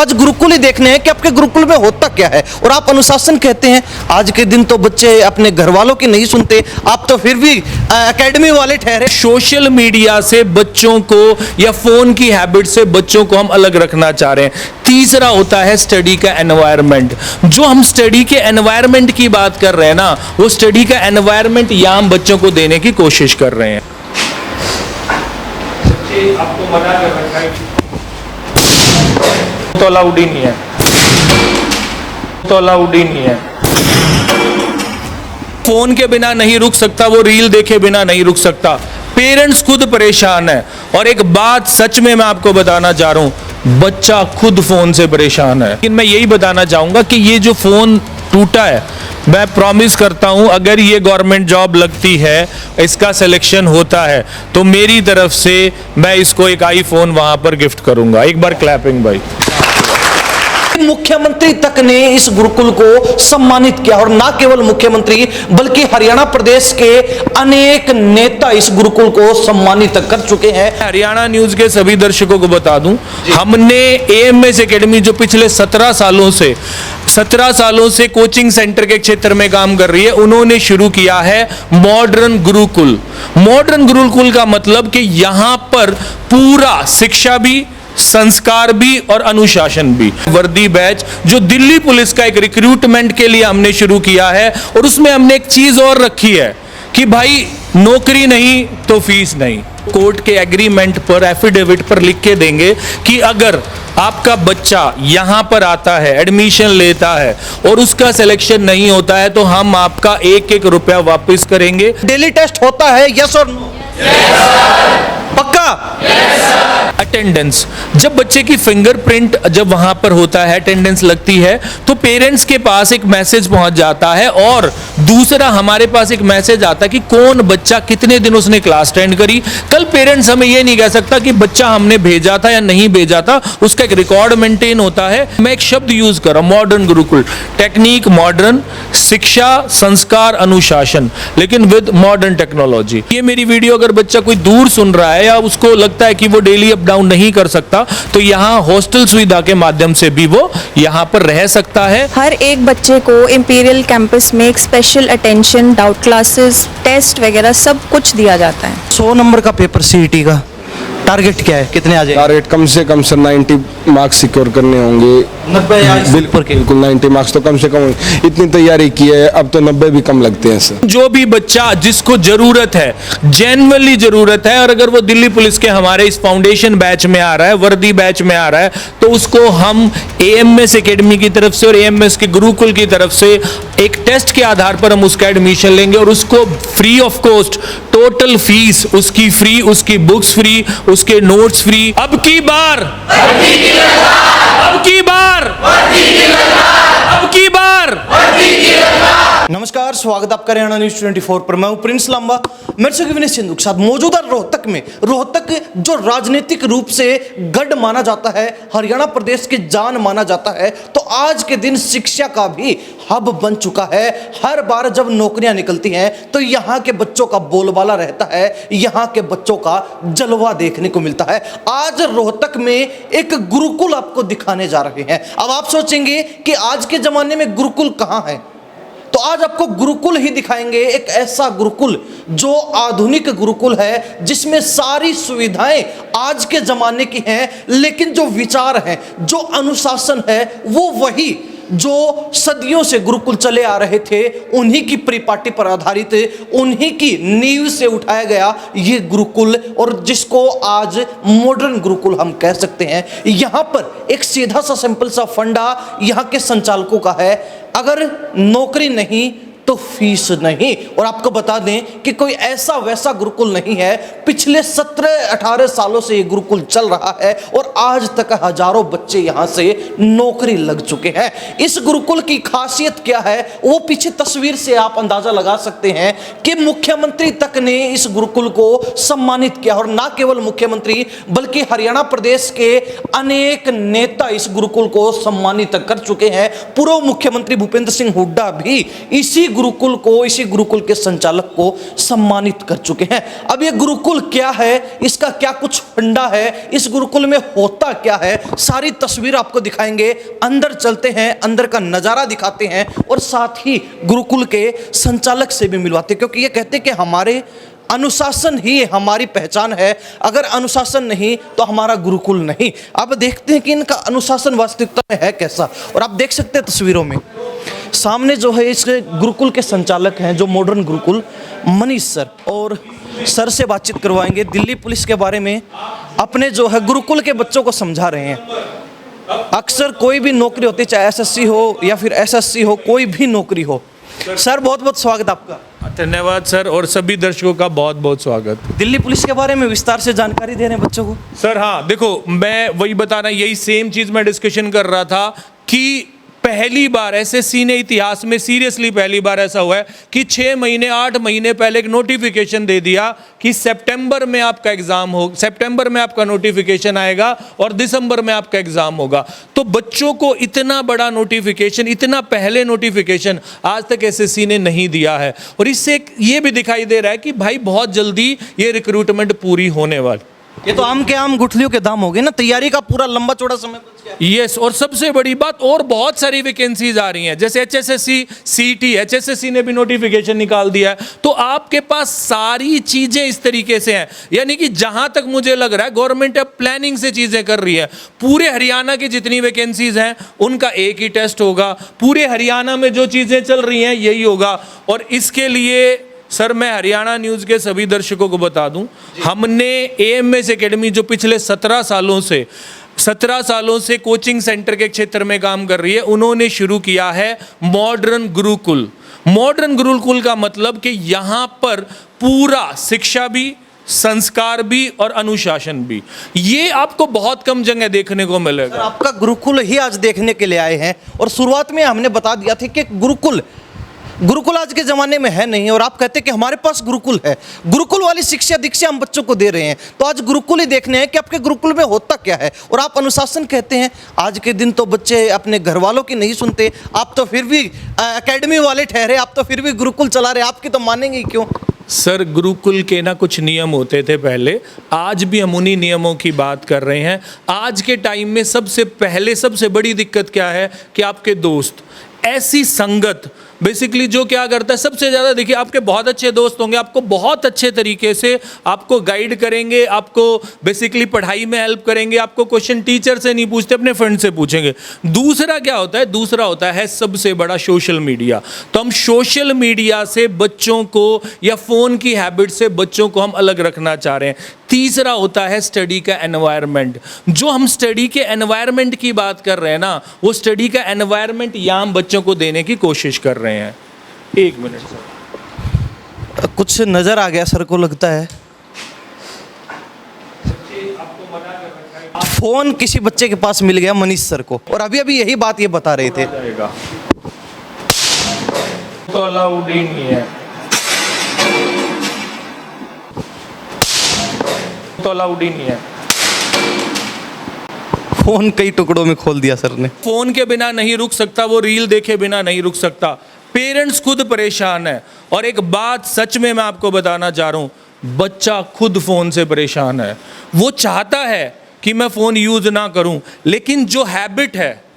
आज गुरुकुल ही देखने हैं कि आपके गुरुकुल में होता क्या है। और आप अनुशासन कहते हैं, आज के दिन तो बच्चे अपने घर वालों की नहीं सुनते, आप तो फिर भी एकेडमी वाले ठहरे। सोशल मीडिया से बच्चों को या फोन की हैबिट से बच्चों को हम अलग रखना चाह रहे हैं। तीसरा होता है स्टडी का एनवायरनमेंट। जो हम स्टडी के एनवायरनमेंट की बात कर रहे हैं ना, वो स्टडी का एनवायरनमेंट यहाँ हम बच्चों को देने की कोशिश कर रहे हैं। आपको मना कर रखा है तो अलाउड ही नहीं है, तो अलाउड ही नहीं है। फोन के बिना नहीं रुक सकता, वो रील देखे बिना नहीं रुक सकता। पेरेंट्स खुद परेशान है। और एक बात सच में मैं आपको बताना चाह रहा हूं, बच्चा खुद फोन से परेशान है। लेकिन मैं यही बताना चाहूंगा कि ये जो फोन टूटा है, मैं प्रॉमिस करता हूं अगर ये गवर्नमेंट जॉब लगती है, इसका सिलेक्शन होता है, तो मेरी तरफ से मैं इसको एक आईफोन वहां पर गिफ्ट करूंगा। एक बार क्लैपिंग भाई। मुख्यमंत्री तक ने इस गुरुकुल को सम्मानित किया, और ना केवल मुख्यमंत्री बल्कि हरियाणा प्रदेश के अनेक नेता इस गुरुकुल को सम्मानित कर चुके हैं। हरियाणा न्यूज के सभी दर्शकों को बता दूं, हमने एएमएस एकेडमी जो पिछले 17 सालों से कोचिंग सेंटर के क्षेत्र में काम कर रही है, उन्होंने शुरू किया है मॉडर्न गुरुकुल। मॉडर्न गुरुकुल का मतलब कि यहां पर पूरा शिक्षा भी, संस्कार भी और अनुशासन भी। वर्दी बैच जो दिल्ली पुलिस का एक रिक्रूटमेंट के लिए हमने शुरू किया है, और उसमें हमने एक चीज और रखी है कि भाई नौकरी नहीं तो फीस नहीं। कोर्ट के एग्रीमेंट पर, एफिडेविट पर लिख के देंगे कि अगर आपका बच्चा यहां पर आता है, एडमिशन लेता है और उसका सिलेक्शन नहीं होता है, तो हम आपका 1-1 रुपया वापस करेंगे। डेली टेस्ट होता है, यस और नो? पक्का? अटेंडेंस, जब बच्चे की फिंगरप्रिंट जब वहां पर होता है, अटेंडेंस लगती है, तो पेरेंट्स के पास एक मैसेज पहुंच जाता है, और दूसरा हमारे पास एक मैसेज आता है कि कौन बच्चा कितने दिन उसने क्लास अटेंड करी। कल पेरेंट्स हमें यह नहीं कह सकता कि बच्चा हमने भेजा था या नहीं भेजा था, उसका एक रिकॉर्ड मेंटेन होता है। मैं एक शब्द यूज कर रहा हूं, मॉडर्न गुरुकुल। टेक्निक मॉडर्न, शिक्षा, संस्कार, अनुशासन, लेकिन विद मॉडर्न टेक्नोलॉजी। ये मेरी वीडियो अगर बच्चा कोई दूर सुन रहा है या उसको लगता है कि वो डेली अप डाउन नहीं कर सकता, तो यहाँ हॉस्टल सुविधा के माध्यम से भी वो यहाँ पर रह सकता है। हर एक बच्चे को इंपीरियल कैंपस में एक special attention, doubt classes, test वगैरह सब कुछ दिया जाता है। 100 नंबर का पेपर सीईटी का टारगेट क्या है, कितने आ जाए? टारगेट कम से कम सर 90 मार्क्स सिक्योर करने होंगे। 90 बिल्कुल 90 मार्क्स तो कम से कम होंगे। इतनी तैयारी की है, अब तो 90 भी कम लगते हैं सर। जो भी बच्चा जिसको जरूरत है, जेन्युइनली जरूरत है, और अगर वो दिल्ली पुलिस के हमारे इस फाउंडेशन बैच में आ रहा है, वर्दी बैच में आ रहा है, तो उसको हम एएमएस एकेडमी की तरफ से और एएमएस के गुरुकुल की तरफ से एक टेस्ट के आधार पर हम उसका एडमिशन लेंगे, और उसको free of cost, total fees उसकी फ्री, उसकी बुक्स फ्री, उसके नोट्स फ्री। अब की बार नमस्कार, स्वागत आपका हरियाणा न्यूज 24 पर। मैं हूं प्रिंस लांबा, मेरे से विनय सिंधु के साथ मौजूदा रोहतक में। रोहतक जो राजनीतिक रूप से गढ़ माना जाता है, हरियाणा प्रदेश की जान माना जाता है, तो आज के दिन शिक्षा का भी हब बन चुका है। हर बार जब नौकरियां निकलती हैं तो यहाँ के बच्चों का बोलबाला रहता है, यहाँ के बच्चों का जलवा देखने को मिलता है। आज रोहतक में एक गुरुकुल आपको दिखाने जा रहे हैं। अब आप सोचेंगे कि आज के जमाने में गुरुकुल कहाँ है, तो आज आपको गुरुकुल ही दिखाएंगे। एक ऐसा गुरुकुल जो आधुनिक गुरुकुल है, जिसमें सारी सुविधाएं आज के जमाने की हैं, लेकिन जो विचार हैं, जो अनुशासन है, वो वही जो सदियों से गुरुकुल चले आ रहे थे, उन्हीं की परिपाटी पर आधारित, उन्हीं की नींव से उठाया गया ये गुरुकुल, और जिसको आज मॉडर्न गुरुकुल हम कह सकते हैं। यहाँ पर एक सीधा सा सिंपल सा फंडा यहाँ के संचालकों का है, अगर नौकरी नहीं तो फीस नहीं। और आपको बता दें कि कोई ऐसा वैसा गुरुकुल नहीं है, पिछले 17-18 सालों से ये गुरुकुल चल रहा है, और आज तक हजारों बच्चे यहां से नौकरी लग चुके हैं। इस गुरुकुल की खासियत क्या है, वो पीछे तस्वीर से आप अंदाजा लगा सकते हैं कि मुख्यमंत्री तक ने इस गुरुकुल को सम्मानित किया, और ना केवल मुख्यमंत्री बल्कि हरियाणा प्रदेश के अनेक नेता इस गुरुकुल को सम्मानित कर चुके हैं। पूर्व मुख्यमंत्री भूपेंद्र सिंह हुड्डा भी इसी गुरुकुल को, इसी गुरुकुल के संचालक को सम्मानित कर चुके हैं। अब ये गुरुकुल क्या है, इसका क्या कुछ फंडा है, इस गुरुकुल में होता क्या है, सारी तस्वीर आपको दिखाएंगे। अंदर चलते हैं, अंदर का नज़ारा दिखाते हैं और साथ ही गुरुकुल के संचालक से भी मिलवाते हैं, क्योंकि ये कहते हैं कि हमारे अनुशासन ही हमारी पहचान है, अगर अनुशासन नहीं तो हमारा गुरुकुल नहीं। अब देखते हैं कि इनका अनुशासन वास्तविकता में है कैसा। और आप देख सकते हैं तस्वीरों में सामने जो है इस गुरुकुल के संचालक हैं, जो मॉडर्न गुरुकुल, मनीष सर, और सर से बातचीत करवाएंगे दिल्ली पुलिस के बारे में, अपने जो है गुरुकुल के बच्चों को समझा रहे हैं। अक्सर कोई भी नौकरी होती है, चाहे एसएससी हो या फिर एसएससी हो, कोई भी नौकरी हो। सर बहुत बहुत स्वागत आपका। धन्यवाद सर, और सभी दर्शकों का बहुत बहुत स्वागत। दिल्ली पुलिस के बारे में विस्तार से जानकारी दे रहे हैं बच्चों को। सर हाँ, देखो मैं वही बताना, यही सेम चीज़ मैं डिस्कशन कर रहा था कि पहली बार एसएससी ने इतिहास में सीरियसली पहली बार ऐसा हुआ है कि 6 महीने 8 महीने पहले एक नोटिफिकेशन दे दिया कि सितंबर में आपका एग्जाम हो, सितंबर में आपका नोटिफिकेशन आएगा और दिसंबर में आपका एग्जाम होगा। तो बच्चों को इतना बड़ा नोटिफिकेशन, इतना पहले नोटिफिकेशन आज तक एसएससी ने नहीं दिया है। और इससे ये भी दिखाई दे रहा है कि भाई बहुत जल्दी ये रिक्रूटमेंट पूरी होने वाली। ये तो आम के आम गुठलियों के दाम हो गए ना, तैयारी का पूरा लंबा चौड़ा समय बच गया। यस, और सबसे बड़ी बात, और बहुत सारी वैकेंसीज आ रही हैं, जैसे एचएसएससी सीटी, एचएसएससी ने भी नोटिफिकेशन निकाल दिया है। तो आपके पास सारी चीजें इस तरीके से हैं, यानी कि जहां तक मुझे लग रहा है गवर्नमेंट अब प्लानिंग से चीजें कर रही है। पूरे हरियाणा की जितनी वैकेंसीज हैं उनका एक ही टेस्ट होगा, पूरे हरियाणा में जो चीजें चल रही हैं यही होगा। और इसके लिए सर मैं हरियाणा न्यूज़ के सभी दर्शकों को बता दूं, हमने एएमएस एकेडमी जो पिछले 17 सालों से कोचिंग सेंटर के क्षेत्र में काम कर रही है, उन्होंने शुरू किया है मॉडर्न गुरुकुल। मॉडर्न गुरुकुल का मतलब कि यहाँ पर पूरा शिक्षा भी, संस्कार भी और अनुशासन भी, ये आपको बहुत कम जगह देखने को मिलेगा। आपका गुरुकुल ही आज देखने के लिए आए हैं। और शुरुआत में हमने बता दिया था कि गुरुकुल आज के ज़माने में है नहीं, और आप कहते हैं कि हमारे पास गुरुकुल है, गुरुकुल वाली शिक्षा दीक्षा हम बच्चों को दे रहे हैं। तो आज गुरुकुल ही देखने हैं कि आपके गुरुकुल में होता क्या है। और आप अनुशासन कहते हैं, आज के दिन तो बच्चे अपने घर वालों की नहीं सुनते, आप तो फिर भी एकेडमी वाले ठहरे, आप तो फिर भी गुरुकुल चला रहे, आपकी तो मानेंगे क्यों? सर गुरुकुल के ना कुछ नियम होते थे पहले, आज भी हम उन्हीं नियमों की बात कर रहे हैं। आज के टाइम में सबसे बड़ी दिक्कत क्या है कि आपके दोस्त, ऐसी संगत बेसिकली जो क्या करता है, सबसे ज़्यादा देखिए आपके बहुत अच्छे दोस्त होंगे, आपको बहुत अच्छे तरीके से आपको गाइड करेंगे, आपको बेसिकली पढ़ाई में हेल्प करेंगे, आपको क्वेश्चन टीचर से नहीं पूछते अपने फ्रेंड से पूछेंगे। दूसरा क्या होता है, दूसरा होता है सबसे बड़ा सोशल मीडिया। तो हम सोशल मीडिया से बच्चों को या फ़ोन की हैबिट से बच्चों को हम अलग रखना चाह रहे हैं। तीसरा होता है स्टडी का एनवायरनमेंट। जो हम स्टडी के एनवायरनमेंट की बात कर रहे हैं ना, वो स्टडी का एनवायरनमेंट यहाँ हम बच्चों को देने की कोशिश कर रहे हैं। एक मिनट सर, कुछ नज़र आ गया सर को, लगता है फोन किसी बच्चे के पास मिल गया मनीष सर को, और अभी यही बात ये बता रहे थे। तो अलाउड ही नहीं है, तो अलाउड ही नहीं है। फोन कई टुकड़ों में खोल दिया सर ने। फोन के बिना नहीं रुक सकता, वो रील देखे बिना नहीं रुक सकता। पेरेंट्स खुद परेशान है। और एक बात सच में मैं आपको बताना चाह रहा हूँ, बच्चा खुद फोन से परेशान है। वो चाहता है कि मैं फोन यूज ना करूं, लेकिन जो हैबिट है,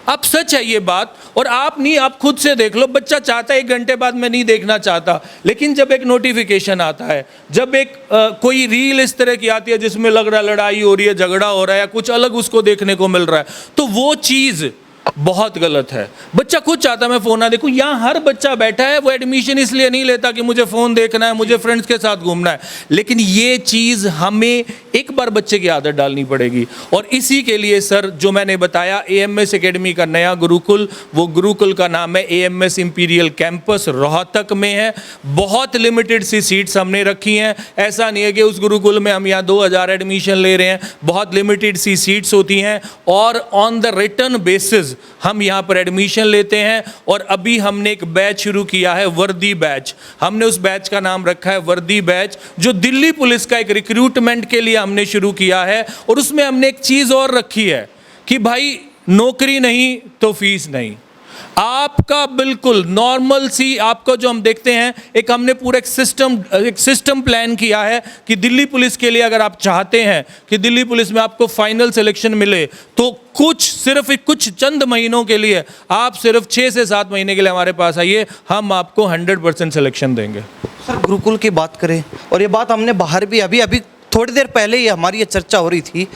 अब सच है ये बात, और आप खुद से देख लो, बच्चा चाहता है 1 घंटे बाद मैं नहीं देखना चाहता, लेकिन जब एक नोटिफिकेशन आता है, जब एक कोई रील इस तरह की आती है जिसमें लग रहा है लड़ाई हो रही है, झगड़ा हो रहा है या कुछ अलग उसको देखने को मिल रहा है, तो वो चीज़ बहुत गलत है। बच्चा खुद चाहता है मैं फ़ोन ना देखूं। यहाँ हर बच्चा बैठा है, वो एडमिशन इसलिए नहीं लेता कि मुझे फ़ोन देखना है, मुझे फ्रेंड्स के साथ घूमना है, लेकिन ये चीज़ हमें एक बार बच्चे की आदत डालनी पड़ेगी। और इसी के लिए सर जो मैंने बताया, एएमएस एकेडमी का नया गुरुकुल, वो गुरुकुल का नाम है एएमएस इंपीरियल कैंपस, रोहतक में है। बहुत लिमिटेड सी सीट्स हमने रखी हैं। ऐसा नहीं है कि उस गुरुकुल में हम यहाँ 2000 एडमिशन ले रहे हैं, बहुत लिमिटेड सी सीट्स होती हैं, और ऑन द रिटर्न बेसिस हम यहाँ पर एडमिशन लेते हैं। और अभी हमने एक बैच शुरू किया है, वर्दी बैच। हमने उस बैच का नाम रखा है वर्दी बैच, जो दिल्ली पुलिस का एक रिक्रूटमेंट के लिए हमने शुरू किया है। और उसमें हमने एक चीज़ और रखी है कि भाई नौकरी नहीं तो फीस नहीं। आपका बिल्कुल नॉर्मल सी आपको जो हम देखते हैं, एक हमने पूरा एक सिस्टम प्लान किया है कि दिल्ली पुलिस के लिए अगर आप चाहते हैं कि दिल्ली पुलिस में आपको फाइनल सिलेक्शन मिले, तो कुछ चंद महीनों के लिए आप सिर्फ 6 से 7 महीने के लिए हमारे पास आइए, हम आपको 100% सिलेक्शन देंगे। सर गुरुकुल की बात करें, और ये बात हमने बाहर भी अभी थोड़ी देर पहले ही हमारी ये चर्चा हो रही थी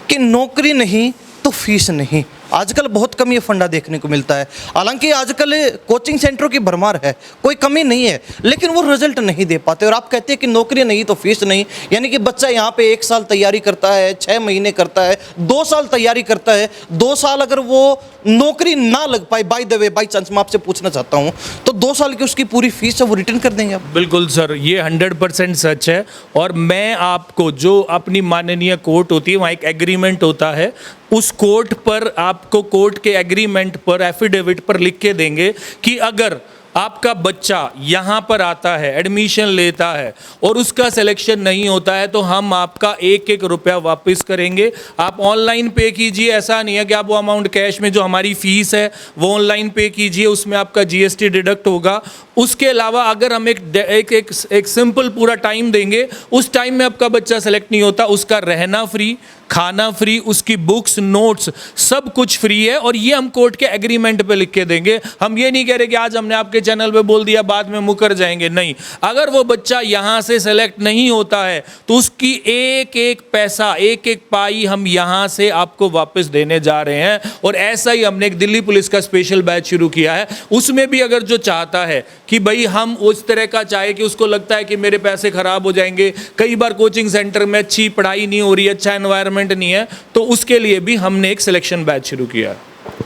कि नौकरी नहीं तो फीस नहीं। आजकल बहुत कम ये फंडा देखने को मिलता है। हालांकि आजकल कोचिंग सेंटरों की भरमार है, कोई कमी नहीं है, लेकिन वो रिजल्ट नहीं दे पाते। और आप कहते हैं कि नौकरी नहीं तो फीस नहीं, यानी कि बच्चा यहाँ पे 1 साल तैयारी करता है, 6 महीने करता है, 2 साल तैयारी करता है, 2 साल अगर वो नौकरी ना लग पाए, by the way by chance मैं आपसे पूछना चाहता हूँ, तो 2 साल की उसकी पूरी फीस है वो रिटर्न कर देंगे आप? बिल्कुल सर, ये 100% सच है। और मैं आपको जो अपनी माननीय कोर्ट होती है, वहाँ एक एग्रीमेंट होता है, उस कोर्ट पर आपको कोर्ट के एग्रीमेंट पर एफिडेविट पर लिख के देंगे कि अगर आपका बच्चा यहाँ पर आता है, एडमिशन लेता है और उसका सिलेक्शन नहीं होता है, तो हम आपका 1-1 रुपया वापस करेंगे। आप ऑनलाइन पे कीजिए, ऐसा नहीं है कि आप वो अमाउंट कैश में, जो हमारी फ़ीस है वो ऑनलाइन पे कीजिए, उसमें आपका GST डिडक्ट होगा। उसके अलावा अगर हम एक सिंपल पूरा टाइम देंगे, उस टाइम में आपका बच्चा सेलेक्ट नहीं होता, उसका रहना फ्री, खाना फ्री, उसकी बुक्स, नोट्स सब कुछ फ्री है। और ये हम कोर्ट के एग्रीमेंट पे लिख के देंगे। हम ये नहीं कह रहे कि आज हमने आपके चैनल पे बोल दिया बाद में मुकर जाएंगे, नहीं। अगर वो बच्चा यहाँ से सेलेक्ट नहीं होता है तो उसकी एक पैसा, एक पाई हम यहाँ से आपको वापस देने जा रहे हैं। और ऐसा ही हमने एक दिल्ली पुलिस का स्पेशल बैच शुरू किया है, उसमें भी अगर जो चाहता है कि भाई हम उस तरह का चाहे कि उसको लगता है कि मेरे पैसे खराब हो जाएंगे, कई बार कोचिंग सेंटर में अच्छी पढ़ाई नहीं हो रही, अच्छा एनवायरनमेंट नहीं है, तो उसके लिए भी हमने एक सिलेक्शन बैच शुरू किया।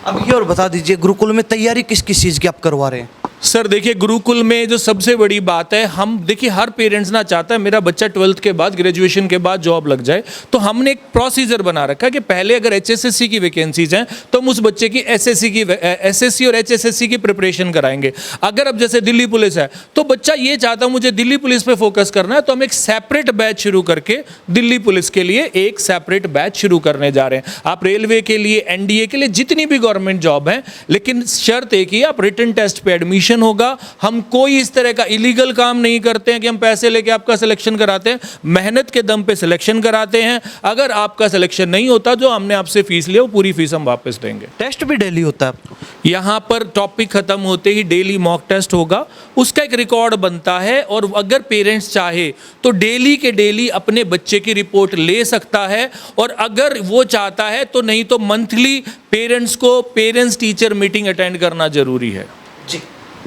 अब ये और बता दीजिए, गुरुकुल में तैयारी किस किस चीज़ की आप करवा रहे हैं? सर देखिए, गुरुकुल में जो सबसे बड़ी बात है, हम देखिए हर पेरेंट्स ना चाहता है मेरा बच्चा 12th के बाद, ग्रेजुएशन के बाद जॉब लग जाए। तो हमने एक प्रोसीजर बना रखा है कि पहले अगर HSSC की वैकेंसीज हैं तो हम उस बच्चे की SSC और HSSC की प्रिपरेशन कराएंगे। अगर अब जैसे दिल्ली पुलिस है तो बच्चा ये चाहता है मुझे दिल्ली पुलिस पे फोकस करना है, तो हम एक सेपरेट बैच शुरू करके दिल्ली पुलिस के लिए एक सेपरेट बैच शुरू करने जा रहे हैं। आप रेलवे के लिए, NDA के लिए, जितनी भी गवर्नमेंट जॉब है, लेकिन शर्त एक ही, आप रिटन टेस्ट पे एडमिशन होगा। हम कोई इस तरह का इलीगल काम नहीं करते हैं कि हम पैसे लेके आपका सिलेक्शन कराते हैं, मेहनत के दम पे सिलेक्शन कराते हैं। अगर आपका सिलेक्शन नहीं होता, जो हमने आपसे फीस लिया वो पूरी फीस हम वापस देंगे। टेस्ट भी डेली होता है? यहाँ पर टॉपिक खत्म होते ही डेली मॉक टेस्ट होगा, उसका एक रिकॉर्ड बनता है। और अगर पेरेंट्स चाहे तो डेली के डेली अपने बच्चे की रिपोर्ट ले सकता है। और अगर वो चाहता है तो नहीं तो मंथली पेरेंट्स को पेरेंट्स टीचर मीटिंग अटेंड करना जरूरी है। जी,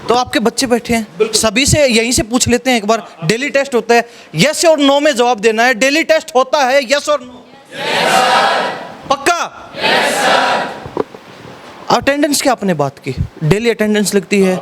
तो आपके बच्चे बैठे हैं, सभी से यहीं से पूछ लेते हैं एक बार, डेली टेस्ट होता है, यस और नो में जवाब देना है। डेली टेस्ट होता है, यस और नो? Yes sir. पक्का? Yes sir. अटेंडेंस की आपने बात की, डेली अटेंडेंस लगती है।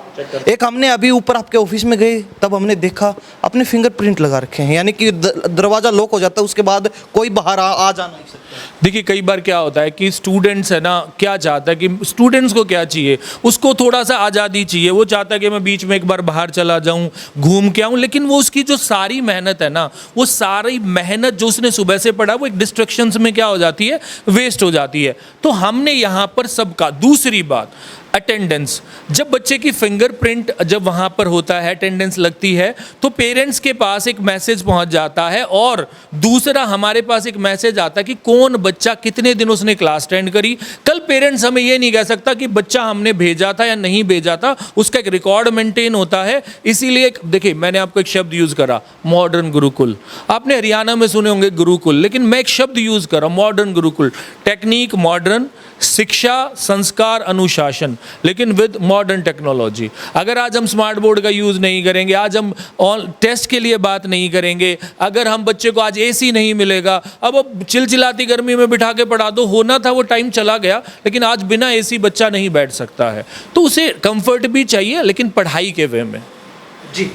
एक हमने अभी ऊपर आपके ऑफिस में गए तब हमने देखा आपने फिंगरप्रिंट लगा रखे हैं, यानी कि दरवाजा लॉक हो जाता है, उसके बाद कोई बाहर आ जा नहीं सकता। देखिए कई बार क्या होता है कि स्टूडेंट्स है ना, क्या चाहता है कि स्टूडेंट्स को क्या चाहिए, उसको थोड़ा सा आज़ादी चाहिए। वो चाहता है कि मैं बीच में एक बार बाहर चला जाऊं, घूम के आऊं, लेकिन वो उसकी जो सारी मेहनत है ना, वो सारी मेहनत जो उसने सुबह से पढ़ा वो एक डिस्ट्रैक्शंस में क्या हो जाती है, वेस्ट हो जाती है। तो हमने यहाँ पर सबका, दूसरी बात अटेंडेंस, जब बच्चे की फिंगरप्रिंट जब वहाँ पर होता है, अटेंडेंस लगती है, तो पेरेंट्स के पास एक मैसेज पहुँच जाता है। और दूसरा हमारे पास एक मैसेज आता है कि कौन बच्चा कितने दिन उसने क्लास अटेंड करी। कल पेरेंट्स हमें ये नहीं कह सकता कि बच्चा हमने भेजा था या नहीं भेजा था, उसका एक रिकॉर्ड मेंटेन होता है। इसीलिए देखिए मैंने आपको एक शब्द यूज़ करा, मॉडर्न गुरुकुल। आपने हरियाणा में सुने होंगे गुरुकुल, लेकिन मैं एक शब्द यूज़ कर रहा हूँ, मॉडर्न गुरुकुल। टेक्निक मॉडर्न, शिक्षा, संस्कार, अनुशासन, लेकिन विद मॉडर्न टेक्नोलॉजी। अगर आज हम स्मार्ट बोर्ड का यूज़ नहीं करेंगे, आज हम टेस्ट के लिए बात नहीं करेंगे, अगर हम बच्चे को आज AC नहीं मिलेगा, अब चिलचिलाती गर्मी में बिठा के पढ़ा दो, होना था वो टाइम चला गया, लेकिन आज बिना AC बच्चा नहीं बैठ सकता है। तो उसे कंफर्ट भी चाहिए, लेकिन पढ़ाई के वे में। जी,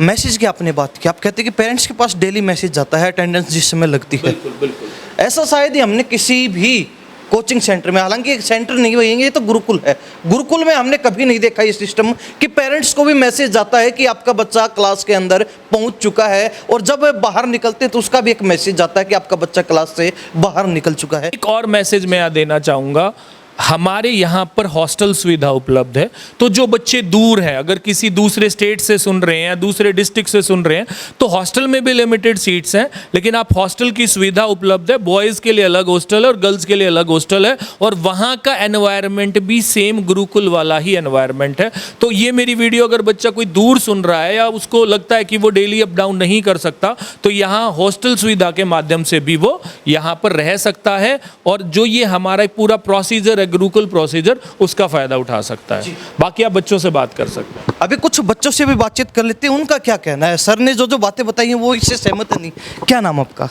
मैसेज की आपने बात की, आप कहते हैं कि पेरेंट्स के पास डेली मैसेज जाता है, अटेंडेंस जिस समय लगती है। बिल्कुल बिल्कुल। ऐसा शायद ही हमने किसी भी कोचिंग सेंटर में, हालांकि एक सेंटर नहीं होंगे, ये तो गुरुकुल है, गुरुकुल में हमने कभी नहीं देखा ये सिस्टम कि पेरेंट्स को भी मैसेज जाता है कि आपका बच्चा क्लास के अंदर पहुंच चुका है, और जब बाहर निकलते हैं तो उसका भी एक मैसेज जाता है कि आपका बच्चा क्लास से बाहर निकल चुका है। एक और मैसेज मैं यहाँ देना चाहूँगा, हमारे यहाँ पर हॉस्टल सुविधा उपलब्ध है। तो जो बच्चे दूर हैं, अगर किसी दूसरे स्टेट से सुन रहे हैं या दूसरे डिस्ट्रिक्ट से सुन रहे हैं, तो हॉस्टल में भी लिमिटेड सीट्स हैं, लेकिन आप हॉस्टल की सुविधा उपलब्ध है। बॉयज़ के लिए अलग हॉस्टल है और गर्ल्स के लिए अलग हॉस्टल है, और वहाँ का एनवायरनमेंट भी सेम गुरुकुल वाला ही एनवायरनमेंट है। तो ये मेरी वीडियो अगर बच्चा कोई दूर सुन रहा है या उसको लगता है कि वो डेली अप डाउन नहीं कर सकता, तो यहाँ हॉस्टल सुविधा के माध्यम से भी वो यहाँ पर रह सकता है, और जो ये हमारा पूरा प्रोसीजर है, गुरुकुल प्रोसीजर, उसका फ़ायदा उठा सकता है। बाकी आप बच्चों से बात कर सकते हैं। अभी कुछ बच्चों से भी बातचीत कर लेते हैं, उनका क्या कहना है। सर ने जो जो बातें बताई हैं वो इससे सहमत नहीं। क्या नाम आपका?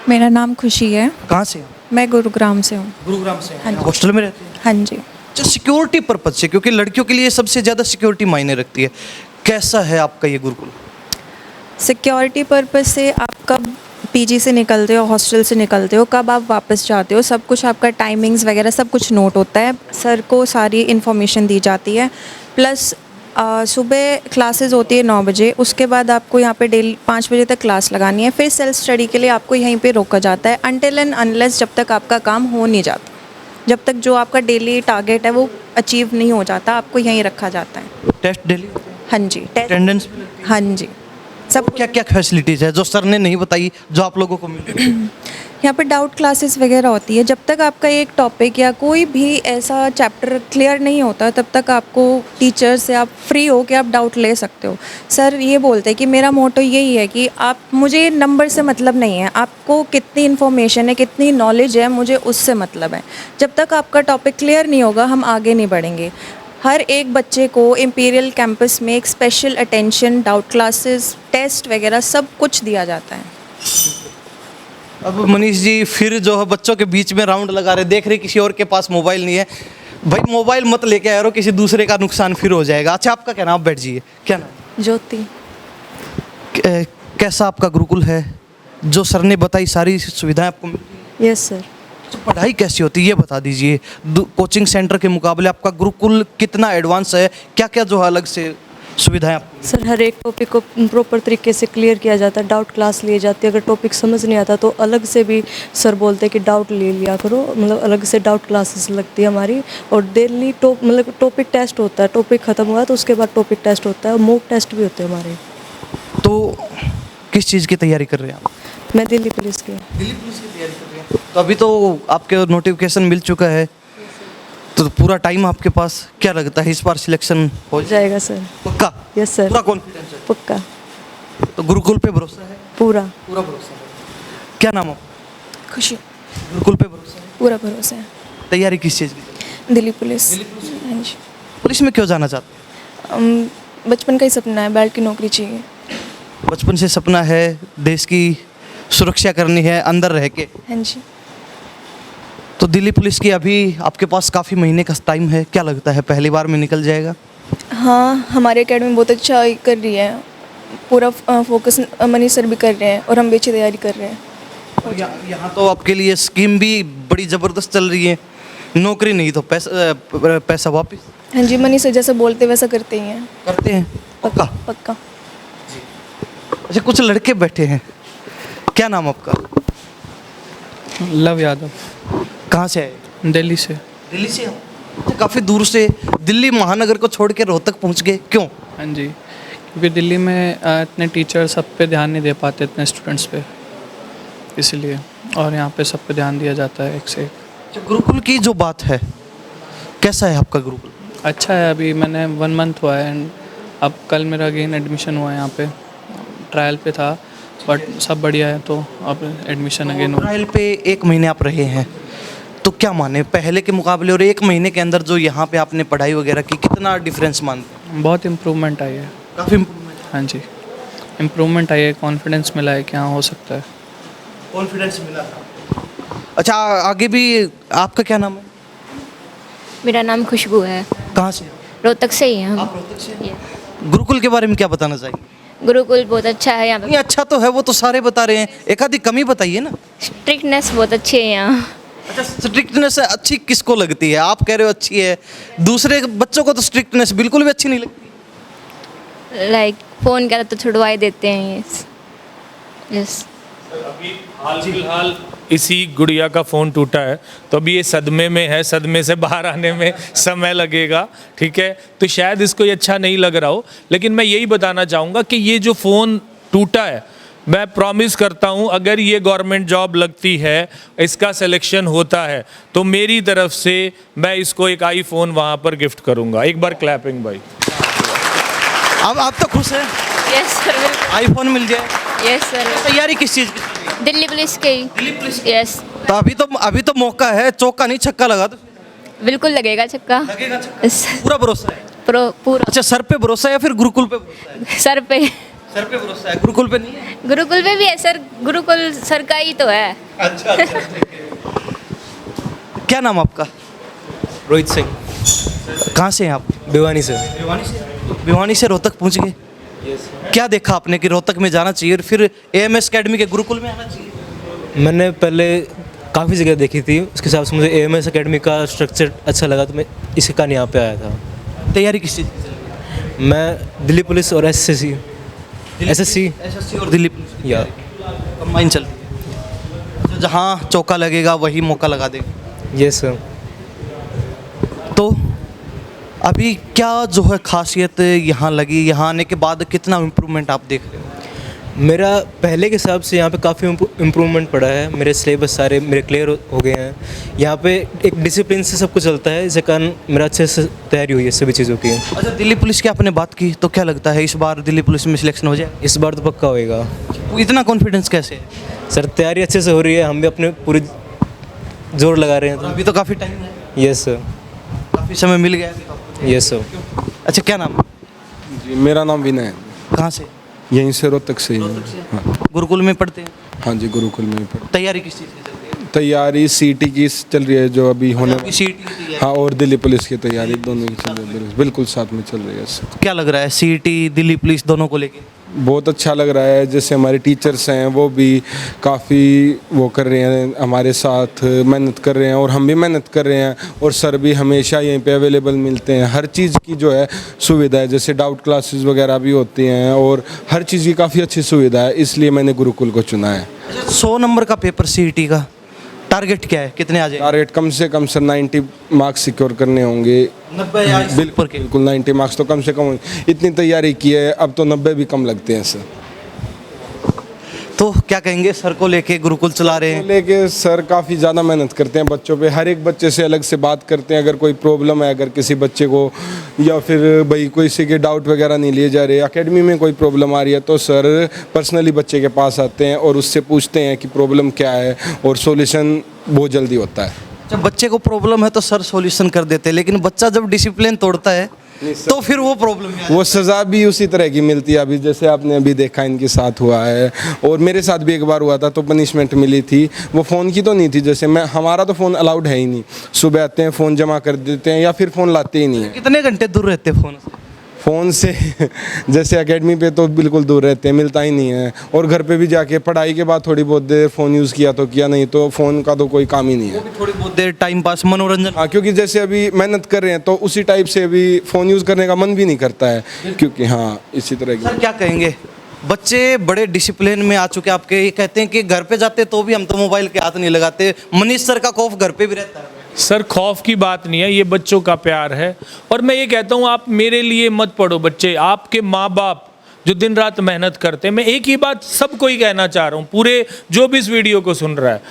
मेरा नाम खुशी है, कहाँ से? मैं गुरुग्राम से हूँ। गुरुग्राम से। हाँ जी। हॉस्टल में रहते हैं? हाँ जी। अच्छा, सिक्योरिटी पर्पज से, क्योंकि लड़कियों के लिए सबसे ज़्यादा सिक्योरिटी मायने रखती है, कैसा है आपका ये गुरुकुल? सिक्योरिटी पर्पस से आप कब पीजी से निकलते हो, हॉस्टल से निकलते हो, कब आप वापस जाते हो, सब कुछ आपका टाइमिंग्स वगैरह सब कुछ नोट होता है। सर को सारी इन्फॉर्मेशन दी जाती है। प्लस सुबह क्लासेस होती है 9 बजे, उसके बाद आपको यहाँ पे डेली 5 बजे तक क्लास लगानी है। फिर सेल्फ स्टडी के लिए आपको यहीं पे रोका जाता है अनटिल एंड अनलेस, जब तक आपका काम हो नहीं जाता, जब तक जो आपका डेली टारगेट है वो अचीव नहीं हो जाता, आपको यहीं रखा जाता है। Test daily? हाँ जी, टेस्ट। अटेंडेंस? हाँ जी, सब क्या क्या फैसिलिटीज़ है जो सर ने नहीं बताई, जो आप लोगों को मिल रही है? यहाँ पे डाउट क्लासेस वगैरह होती है। जब तक आपका एक टॉपिक या कोई भी ऐसा चैप्टर क्लियर नहीं होता, तब तक आपको टीचर से आप फ्री हो के आप डाउट ले सकते हो। सर ये बोलते हैं कि मेरा मोटो यही है कि आप, मुझे नंबर से मतलब नहीं है, आपको कितनी इन्फॉर्मेशन है, कितनी नॉलेज है, मुझे उससे मतलब है। जब तक आपका टॉपिक क्लियर नहीं होगा, हम आगे नहीं बढ़ेंगे। हर एक बच्चे को इम्पीरियल कैंपस में एक special attention, doubt classes, test वगैरह सब कुछ दिया जाता है। अब मनीष जी फिर जो है बच्चों के बीच में राउंड लगा रहे, देख रहे किसी और के पास मोबाइल नहीं है। भाई मोबाइल मत लेके आए रहो, किसी दूसरे का नुकसान फिर हो जाएगा। अच्छा, आपका क्या नाम? आप बैठ जाइए। क्या नाम? ज्योति। कैसा आपका गुरुकुल है? जो सर ने बताई सारी सुविधाएं आपको मिल रही हैं? Yes sir. तो पढ़ाई कैसी होती है ये बता दीजिए। कोचिंग सेंटर के मुकाबले आपका गुरुकुल कितना एडवांस है? क्या क्या जो है अलग से सुविधाएं आपको? सर हर एक टॉपिक को प्रॉपर तरीके से क्लियर किया जाता है, डाउट क्लास ली जाती है। अगर टॉपिक समझ नहीं आता तो अलग से भी सर बोलते हैं कि डाउट ले लिया करो, मतलब अलग से डाउट क्लासेस लगती है हमारी। और डेली टॉपिक टेस्ट होता है, टॉपिक ख़त्म हुआ तो उसके बाद टॉपिक टेस्ट होता है, और मॉक टेस्ट भी होते हैं हमारे। तो किस चीज़ की तैयारी कर रहे हैं आप? मैं दिल्ली पुलिस की। दिल्ली पुलिस की तैयारी कर रहे हैं? तो अभी तो आपके नोटिफिकेशन मिल चुका है, तो पूरा टाइम आपके पास। क्या लगता है इस बार सिलेक्शन हो जाएगा सर? पक्का? यस सर, पूरा कॉन्फिडेंस है? पक्का। तो गुरुकुल पे भरोसा है? पूरा पूरा भरोसा है। क्या नाम है? खुशी। गुरुकुल पे भरोसा है? पूरा भरोसा है। तैयारी किस चीज़ की? दिल्ली पुलिस। हाँ जी। पुलिस में क्यों जाना चाहते हैं? बचपन का ही सपना है, बेल्ट की नौकरी चाहिए। बचपन से सपना है, देश की सुरक्षा करनी है अंदर रह के। हाँ जी। तो दिल्ली पुलिस की अभी आपके पास काफ़ी महीने का टाइम है, क्या लगता है पहली बार में निकल जाएगा? हाँ, हमारी एकेडमी बहुत अच्छा कर रही है, पूरा फोकस मनीष सर भी कर रहे हैं और हम भी अच्छी तैयारी कर रहे हैं। और यहाँ तो आपके लिए स्कीम भी बड़ी ज़बरदस्त चल रही है, नौकरी नहीं तो पैसा वापस। हाँ जी, मनीष सर जैसा बोलते वैसा करते ही हैं। करते हैं? पक्का? पक्का। अच्छा, कुछ लड़के बैठे हैं, क्या नाम आपका? लव यादव। कहाँ से आए? दिल्ली से। दिल्ली से? काफ़ी दूर से दिल्ली महानगर को छोड़ के रोहतक पहुँच गए, क्यों? हाँ जी, क्योंकि दिल्ली में इतने टीचर सब पे ध्यान नहीं दे पाते, इतने स्टूडेंट्स पे, इसलिए। और यहाँ पे सब पे ध्यान दिया जाता है एक से एक। अच्छा, गुरुकुल की जो बात है, कैसा है आपका गुरुकुल? अच्छा है, अभी मैंने 1 मंथ हुआ है एंड अब कल मेरा अगेन एडमिशन हुआ है यहाँ पे, ट्रायल पे था बट सब बढ़िया है, तो अब एडमिशन अगेन हुआ। ट्रायल पे 1 महीने आप रहे हैं, तो क्या माने पहले के मुकाबले और 1 महीने के अंदर जो यहाँ पे आपने पढ़ाई वगैरह की, कितना डिफरेंस मानते हैं? बहुत इम्प्रूवमेंट आई है। काफ़ी इम्प्रूवमेंट? हाँ जी, इम्प्रूवमेंट आई है, कॉन्फिडेंस मिला है कि हाँ हो सकता है। कॉन्फिडेंस मिला। अच्छा, आगे भी आपका क्या नाम है? मेरा नाम खुशबू है। कहाँ से? रोहतक से ही हैं हम। आप रोहतक से? गुरुकुल के बारे में क्या बताना चाहिए? गुरुकुल बहुत अच्छा है यहाँ नहीं, पे। अच्छा तो है, वो तो सारे बता रहे हैं, एक आधी कमी बताइए ना। स्ट्रिक्टनेस बहुत अच्छी है यहाँ। अच्छा, स्ट्रिक्टनेस अच्छी किसको लगती है? आप कह रहे हो अच्छी है, दूसरे बच्चों को तो स्ट्रिक्टनेस बिल्कुल भी अच्छी नहीं लगती। लाइक फ़ोन करा तो छुड़वा ही देते हैं ये। यस। अभी हाल फिलहाल इसी गुड़िया का फ़ोन टूटा है, तो अभी ये सदमे में है, सदमे से बाहर आने में समय लगेगा, ठीक है। तो शायद इसको ये अच्छा नहीं लग रहा हो, लेकिन मैं यही बताना चाहूँगा कि ये जो फ़ोन टूटा है, मैं प्रॉमिस करता हूँ अगर ये गवर्नमेंट जॉब लगती है, इसका सिलेक्शन होता है, तो मेरी तरफ से मैं इसको एक आईफोन वहाँ पर गिफ्ट करूँगा। एक बार क्लैपिंग भाई। अब आप तो खुश हैं, यस सर, बिल्कुल। आईफोन मिल जाए। Yes sir. तैयारी किस चीज़ की? दिल्ली पुलिस के ही। यस। तो अभी तो मौका है, चौका नहीं छक्का लगा दो। बिल्कुल लगेगा छक्का। लगेगा यस। पूरा भरोसा है। पूरा अच्छा, सर पे भरोसा है या फिर गुरुकुल पे भरोसा है? सर पे। सर पे भरोसा है, गुरुकुल पे नहीं है। गुरुकुल पे भी है सर, गुरुकुल सर का ही तो है। अच्छा, क्या नाम आपका? रोहित सिंह, कहाँ से हैं आप? भिवानी से। भिवानी से रोहतक पहुँच गए। क्या देखा आपने कि रोहतक में जाना चाहिए और फिर एएमएस एकेडमी के गुरुकुल में आना चाहिए? मैंने पहले काफ़ी जगह देखी थी, उसके हिसाब से मुझे एएमएस एकेडमी का स्ट्रक्चर अच्छा लगा, तो मैं इसी कारण यहाँ पे आया था। तैयारी किस चीज़ की चल रही है? मैं दिल्ली पुलिस और एसएससी एसएससी और दिल्ली पुलिस या कंबाइन चल रही है। अच्छा, जहाँ चौका लगेगा वही मौका लगा देगा। ये सर। तो अभी क्या जो है खासियत यहाँ लगी, यहाँ आने के बाद कितना इम्प्रूवमेंट आप देख रहे हो? मेरा पहले के हिसाब से यहाँ पे काफ़ी इम्प्रूवमेंट पड़ा है। मेरे सिलेबस सारे मेरे क्लियर हो गए हैं। यहाँ पे एक डिसिप्लिन से सब कुछ चलता है, इस कारण मेरा अच्छे से तैयारी हुई है सभी चीज़ों की। अच्छा, दिल्ली पुलिस की आपने बात की, तो क्या लगता है इस बार दिल्ली पुलिस में सिलेक्शन हो जाए? इस बार तो पक्का होएगा। तो इतना कॉन्फिडेंस कैसे है? सर तैयारी अच्छे से हो रही है, हम भी अपने पूरी जोर लगा रहे हैं। अभी तो काफ़ी टाइम है, यस सर। काफ़ी समय मिल गया है। Yes sir. अच्छा, क्या नाम? जी, मेरा नाम विनय है। कहाँ से? यहीं से रोहतक से ही है। हाँ, गुरुकुल में पढ़ते हैं। हाँ जी, गुरुकुल में ही पढ़। तैयारी किस चीज़ की चल रही है? तैयारी सीटी की चल रही है जो अभी होने आपकी सीईटी की तैयारी? हाँ, और दिल्ली पुलिस की तैयारी दोनों की चल रही है, बिल्कुल साथ में चल रही है। क्या लग रहा है सीईटी दिल्ली पुलिस दोनों को लेके? बहुत अच्छा लग रहा है। जैसे हमारे टीचर्स हैं वो भी काफ़ी वो कर रहे हैं, हमारे साथ मेहनत कर रहे हैं और हम भी मेहनत कर रहे हैं, और सर भी हमेशा यहीं पे अवेलेबल मिलते हैं। हर चीज़ की जो है सुविधा है, जैसे डाउट क्लासेस वगैरह भी होती हैं और हर चीज़ की काफ़ी अच्छी सुविधा है, इसलिए मैंने गुरुकुल को चुना है। 100 नंबर का पेपर सीईटी का टारगेट क्या है, कितने आ जाए? टारगेट कम से कम सर 90 मार्क्स सिक्योर करने होंगे। 90 या इससे ऊपर के? बिल्कुल 90 मार्क्स तो कम से कम होंगे। इतनी तैयारी की है, अब तो 90 भी कम लगते हैं सर। तो क्या कहेंगे सर को लेके गुरुकुल चला रहे हैं? लेके सर काफ़ी ज़्यादा मेहनत करते हैं बच्चों पे, हर एक बच्चे से अलग से बात करते हैं। अगर कोई प्रॉब्लम है, अगर किसी बच्चे को या फिर भाई कोई से के डाउट वगैरह नहीं लिए जा रहे, एकेडमी में कोई प्रॉब्लम आ रही है, तो सर पर्सनली बच्चे के पास आते हैं और उससे पूछते हैं कि प्रॉब्लम क्या है, और सॉल्यूशन बहुत जल्दी होता है। जब बच्चे को प्रॉब्लम है तो सर सॉल्यूशन कर देते हैं, लेकिन बच्चा जब डिसिप्लिन तोड़ता है तो फिर वो प्रॉब्लम है। वो सज़ा भी उसी तरह की मिलती है। अभी जैसे आपने अभी देखा इनके साथ हुआ है, और मेरे साथ भी एक बार हुआ था, तो पनिशमेंट मिली थी। वो फ़ोन की तो नहीं थी, जैसे हमारा तो फ़ोन अलाउड है ही नहीं। सुबह आते हैं, फ़ोन जमा कर देते हैं या फिर फ़ोन लाते ही नहीं है। कितने घंटे दूर रहते हैं फ़ोन से? फ़ोन से जैसे एकेडमी पे तो बिल्कुल दूर रहते हैं, मिलता ही नहीं है, और घर पे भी जाके पढ़ाई के बाद थोड़ी बहुत देर फ़ोन यूज़ किया तो किया, नहीं तो फ़ोन का तो कोई काम ही नहीं है। थोड़ी बहुत देर टाइम पास, मनोरंजन। हाँ, क्योंकि जैसे अभी मेहनत कर रहे हैं तो उसी टाइप से अभी फ़ोन यूज़ करने का मन भी नहीं करता है, क्योंकि हाँ इसी तरह की। सर क्या कहेंगे, बच्चे बड़े डिसिप्लिन में आ चुके हैं आपके, ये कहते हैं कि घर पे जाते तो भी हम तो मोबाइल के हाथ नहीं लगाते, मनीष सर का खौफ घर पे भी रहता है। सर खौफ की बात नहीं है, ये बच्चों का प्यार है। और मैं ये कहता हूँ आप मेरे लिए मत पढ़ो बच्चे, आपके माँ बाप जो दिन रात मेहनत करते हैं। मैं एक ही बात सबको ही कहना चाह रहा हूँ, पूरे जो भी इस वीडियो को सुन रहा है,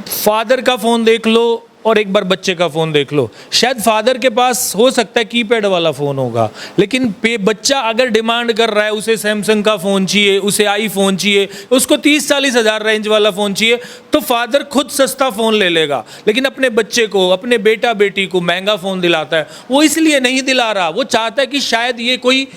फादर का फ़ोन देख लो और एक बार बच्चे का फ़ोन देख लो। शायद फादर के पास हो सकता है कीपैड वाला फ़ोन होगा, लेकिन बच्चा अगर डिमांड कर रहा है, उसे सैमसंग का फ़ोन चाहिए, उसे आईफोन चाहिए, उसको 30-40 हज़ार रेंज वाला फ़ोन चाहिए, तो फादर खुद सस्ता फ़ोन ले लेगा। लेकिन अपने बच्चे को, अपने बेटा बेटी को महंगा फ़ोन दिलाता है। वो इसलिए नहीं दिला रहा, वो चाहता है कि शायद ये कोई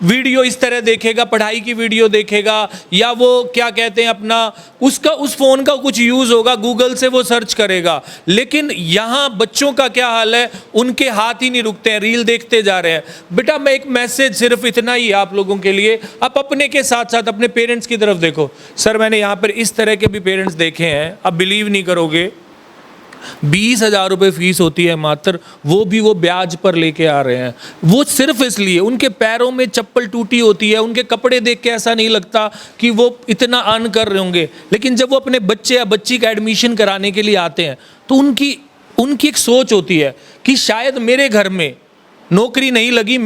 वीडियो इस तरह देखेगा, पढ़ाई की वीडियो देखेगा, या वो क्या कहते हैं अपना उसका उस फ़ोन का कुछ यूज़ होगा, गूगल से वो सर्च करेगा। लेकिन यहाँ बच्चों का क्या हाल है, उनके हाथ ही नहीं रुकते हैं, रील देखते जा रहे हैं। बेटा मैं एक मैसेज सिर्फ इतना ही है आप लोगों के लिए, आप अपने के साथ साथ अपने पेरेंट्स की तरफ देखो। सर मैंने यहाँ पर इस तरह के भी पेरेंट्स देखे हैं, आप बिलीव नहीं करोगे, 20,000 रुपये फीस होती है मात्र, वो भी वो ब्याज पर लेके आ रहे हैं। वो सिर्फ इसलिए उनके पैरों में चप्पल टूटी होती है, उनके कपड़े देख के ऐसा नहीं लगता कि वो इतना अर्न कर रहे होंगे, लेकिन जब वो अपने बच्चे या बच्ची का एडमिशन कराने के लिए आते हैं तो उनकी एक सोच होती है कि शायद मेरे घर में नौकरी नहीं लगी,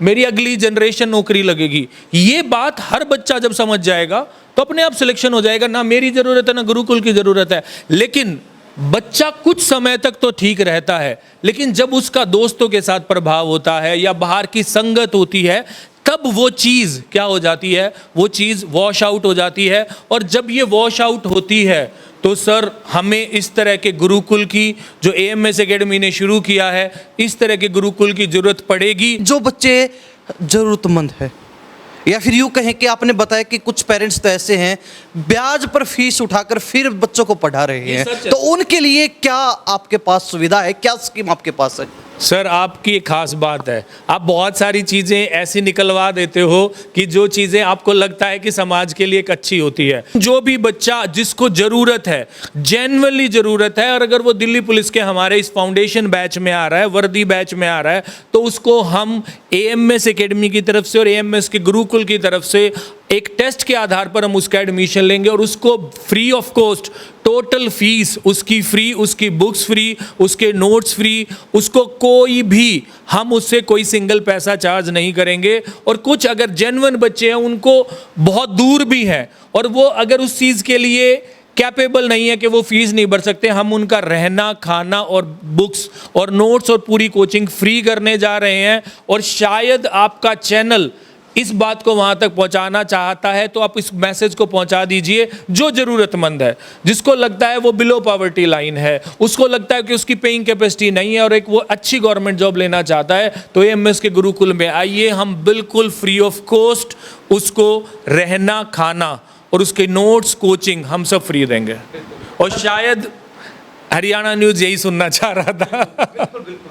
मेरी अगली जनरेशन नौकरी लगेगी। ये बात हर बच्चा जब समझ जाएगा तो अपने आप सिलेक्शन हो जाएगा, ना मेरी ज़रूरत है ना गुरुकुल की ज़रूरत है। लेकिन बच्चा कुछ समय तक तो ठीक रहता है, लेकिन जब उसका दोस्तों के साथ प्रभाव होता है या बाहर की संगत होती है, तब वो चीज़ क्या हो जाती है, वो चीज़ वॉश आउट हो जाती है। और जब ये वॉश आउट होती है तो सर हमें इस तरह के गुरुकुल की, जो AMS एकेडमी ने शुरू किया है, इस तरह के गुरुकुल की ज़रूरत पड़ेगी। जो बच्चे ज़रूरतमंद है, या फिर यूँ कहें कि आपने बताया कि कुछ पेरेंट्स तो ऐसे हैं ब्याज पर फीस उठाकर फिर बच्चों को पढ़ा रहे हैं, तो उनके लिए क्या आपके पास सुविधा है, क्या स्कीम आपके पास है? सर आपकी एक खास बात है, आप बहुत सारी चीज़ें ऐसी निकलवा देते हो कि जो चीज़ें आपको लगता है कि समाज के लिए एक अच्छी होती है। जो भी बच्चा जिसको ज़रूरत है, जेन्युइनली ज़रूरत है, और अगर वो दिल्ली पुलिस के हमारे इस फाउंडेशन बैच में आ रहा है, वर्दी बैच में आ रहा है, तो उसको हम AMS एकेडमी की तरफ से और AMS के गुरुकुल की तरफ से एक टेस्ट के आधार पर हम उसका एडमिशन लेंगे और उसको free of cost, total fees उसकी फ्री, उसकी बुक्स फ्री, उसके नोट्स फ्री, उसको कोई भी हम उससे कोई सिंगल पैसा चार्ज नहीं करेंगे। और कुछ अगर जेन्युइन बच्चे हैं, उनको बहुत दूर भी हैं और वो अगर उस चीज़ के लिए कैपेबल नहीं है कि वो फीस नहीं भर सकते, हम उनका रहना, खाना और बुक्स और नोट्स और पूरी कोचिंग फ्री करने जा रहे हैं। और शायद आपका चैनल इस बात को वहाँ तक पहुँचाना चाहता है, तो आप इस मैसेज को पहुँचा दीजिए। जो ज़रूरतमंद है, जिसको लगता है वो बिलो पॉवर्टी लाइन है, उसको लगता है कि उसकी पेइंग कैपेसिटी नहीं है और एक वो अच्छी गवर्नमेंट जॉब लेना चाहता है, तो AMS के गुरुकुल में आइए। हम बिल्कुल फ्री ऑफ कॉस्ट उसको रहना, खाना और उसके नोट्स, कोचिंग हम सब फ्री देंगे। और शायद हरियाणा न्यूज़ यही सुनना चाह रहा था।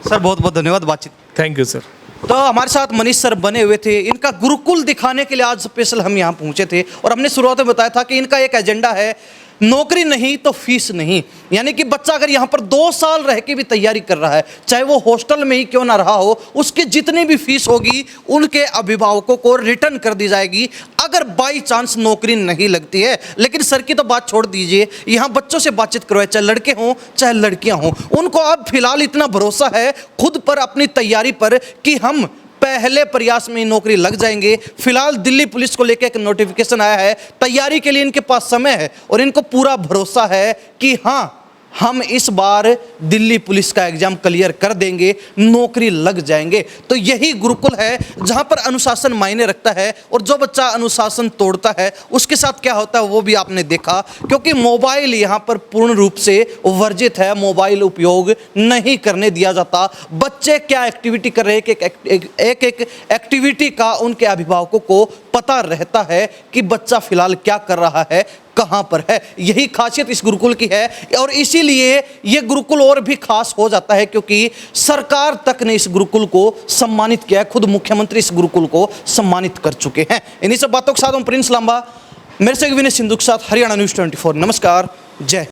सर बहुत बहुत धन्यवाद बातचीत। Thank you sir. तो हमारे साथ मनीष सर बने हुए थे, इनका गुरुकुल दिखाने के लिए आज स्पेशल हम यहाँ पहुँचे थे। और हमने शुरुआत में बताया था कि इनका एक एजेंडा है, नौकरी नहीं तो फीस नहीं। यानी कि बच्चा अगर यहाँ पर 2 साल रह के भी तैयारी कर रहा है, चाहे वो हॉस्टल में ही क्यों ना रहा हो, उसकी जितनी भी फीस होगी उनके अभिभावकों को रिटर्न कर दी जाएगी अगर बाई चांस नौकरी नहीं लगती है। लेकिन सर की तो बात छोड़ दीजिए, यहाँ बच्चों से बातचीत करवाए, चाहे लड़के हों चाहे लड़कियाँ हों, उनको अब फिलहाल इतना भरोसा है खुद पर, अपनी तैयारी पर, कि हम पहले प्रयास में ही नौकरी लग जाएंगे। फिलहाल दिल्ली पुलिस को लेकर एक नोटिफिकेशन आया है, तैयारी के लिए इनके पास समय है और इनको पूरा भरोसा है कि हाँ, हम इस बार दिल्ली पुलिस का एग्जाम क्लियर कर देंगे, नौकरी लग जाएंगे। तो यही गुरुकुल है जहां पर अनुशासन मायने रखता है, और जो बच्चा अनुशासन तोड़ता है उसके साथ क्या होता है वो भी आपने देखा, क्योंकि मोबाइल यहां पर पूर्ण रूप से वर्जित है, मोबाइल उपयोग नहीं करने दिया जाता। बच्चे क्या एक्टिविटी कर रहे हैं, एक एक्टिविटी का उनके अभिभावकों को पता रहता है कि बच्चा फिलहाल क्या कर रहा है, कहां पर है। यही खासियत इस गुरुकुल की है, और इसीलिए ये गुरुकुल और भी खास हो जाता है क्योंकि सरकार तक ने इस गुरुकुल को सम्मानित किया है, खुद मुख्यमंत्री इस गुरुकुल को सम्मानित कर चुके हैं। इन्हीं सब बातों के साथ हम प्रिंस लांबा, मेरे से विनय सिंधु के साथ हरियाणा न्यूज़ 24। नमस्कार, जय।